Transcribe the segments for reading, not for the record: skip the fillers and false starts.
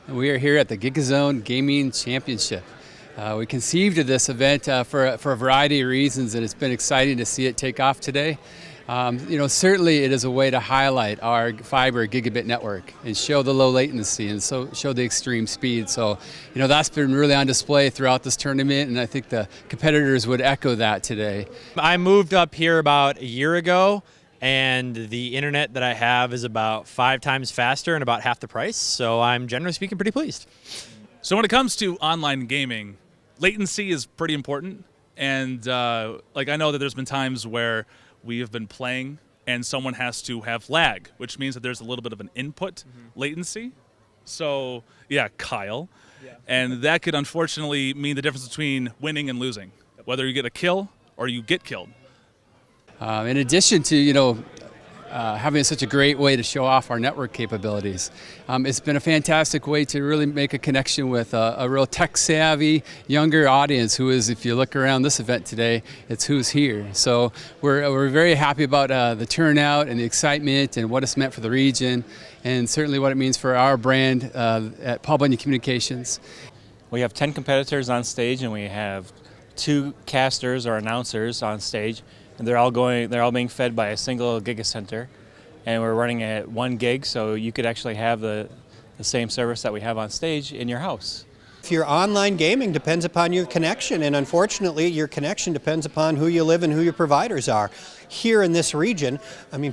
We are here at the GigaZone Gaming Championship. We conceived of this event for a variety of reasons, and it's been exciting to see it take off today. Certainly it is a way to highlight our fiber gigabit network and show the low latency and so show the extreme speed. So, that's been really on display throughout this tournament, and I think the competitors would echo that today. I moved up here about a year ago, and the internet that I have is about 5 times faster and about half the price. So I'm generally speaking pretty pleased. So when it comes to online gaming, latency is pretty important. And I know that there's been times where we have been playing and someone has to have lag, which means that there's a little bit of an input latency. So yeah, Kyle. Yeah. And that could unfortunately mean the difference between winning and losing, whether you get a kill or you get killed. In addition to, having such a great way to show off our network capabilities, it's been a fantastic way to really make a connection with a real tech-savvy, younger audience who is, if you look around this event today, it's who's here. So we're very happy about the turnout and the excitement and what it's meant for the region, and certainly what it means for our brand at Paul Bunyan Communications. We have 10 competitors on stage, and we have 2 casters or announcers on stage. And they're all being fed by a single gigacenter, and we're running at 1 gig, so you could actually have the same service that we have on stage in your house. If your online gaming depends upon your connection, and unfortunately your connection depends upon who you live and who your providers are. Here in this region,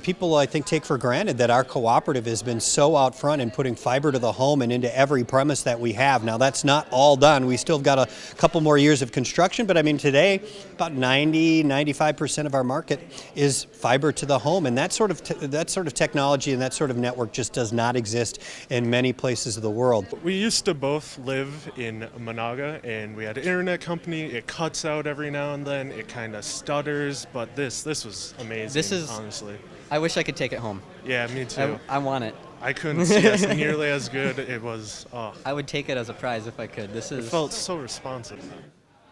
people I think take for granted that our cooperative has been so out front in putting fiber to the home and into every premise that we have. Now that's not all done. We still got a couple more years of construction, but today about 95% of our market is fiber to the home, and that sort of technology and that sort of network just does not exist in many places of the world. We used to both live in Monaga, and we had an internet company. It cuts out every now and then. It kind of stutters, but this was amazing, honestly. I wish I could take it home. Yeah, me too. I want it. I couldn't see us nearly as good. It was, I would take it as a prize if I could. It felt so responsive.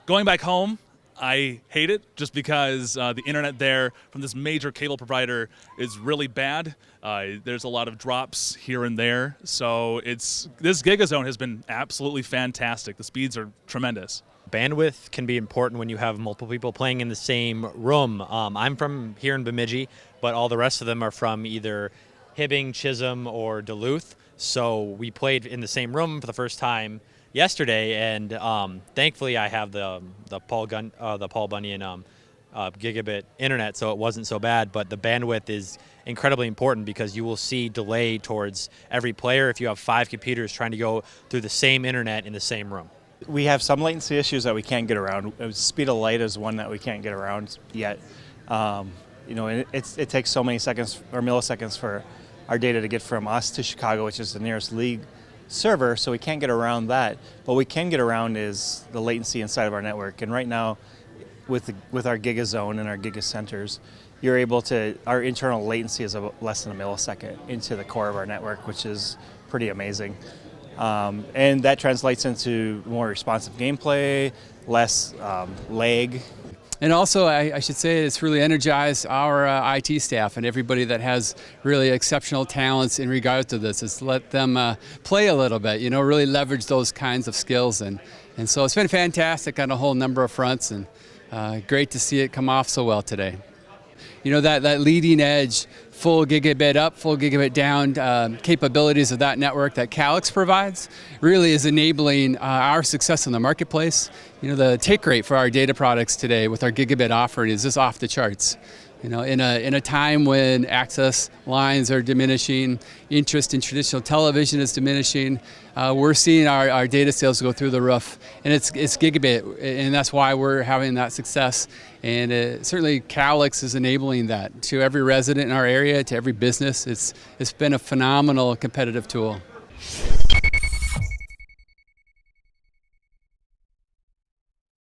Going back home, I hate it just because the internet there from this major cable provider is really bad. There's a lot of drops here and there. So this GigaZone has been absolutely fantastic. The speeds are tremendous. Bandwidth can be important when you have multiple people playing in the same room. I'm from here in Bemidji, but all the rest of them are from either Hibbing, Chisholm, or Duluth. So we played in the same room for the first time yesterday, and thankfully I have the Paul Bunyan gigabit internet, so it wasn't so bad. But the bandwidth is incredibly important because you will see delay towards every player if you have 5 computers trying to go through the same internet in the same room. We have some latency issues that we can't get around. Speed of light is one that we can't get around yet. It takes so many seconds or milliseconds for our data to get from us to Chicago, which is the nearest league server, so we can't get around that. What we can get around is the latency inside of our network. And right now, with our GigaZone and our gigacenters, you're able to, our internal latency is less than a millisecond into the core of our network, which is pretty amazing. And that translates into more responsive gameplay, less lag. And also, I should say, it's really energized our IT staff and everybody that has really exceptional talents in regards to this. It's let them play a little bit, really leverage those kinds of skills. And so it's been fantastic on a whole number of fronts, and great to see it come off so well today. That leading edge, full gigabit up, full gigabit down capabilities of that network that Calix provides really is enabling our success in the marketplace. The take rate for our data products today with our gigabit offering is just off the charts. In a time when access lines are diminishing, interest in traditional television is diminishing, we're seeing our data sales go through the roof, and it's gigabit, and that's why we're having that success. And certainly Calix is enabling that to every resident in our area, to every business. It's been a phenomenal competitive tool.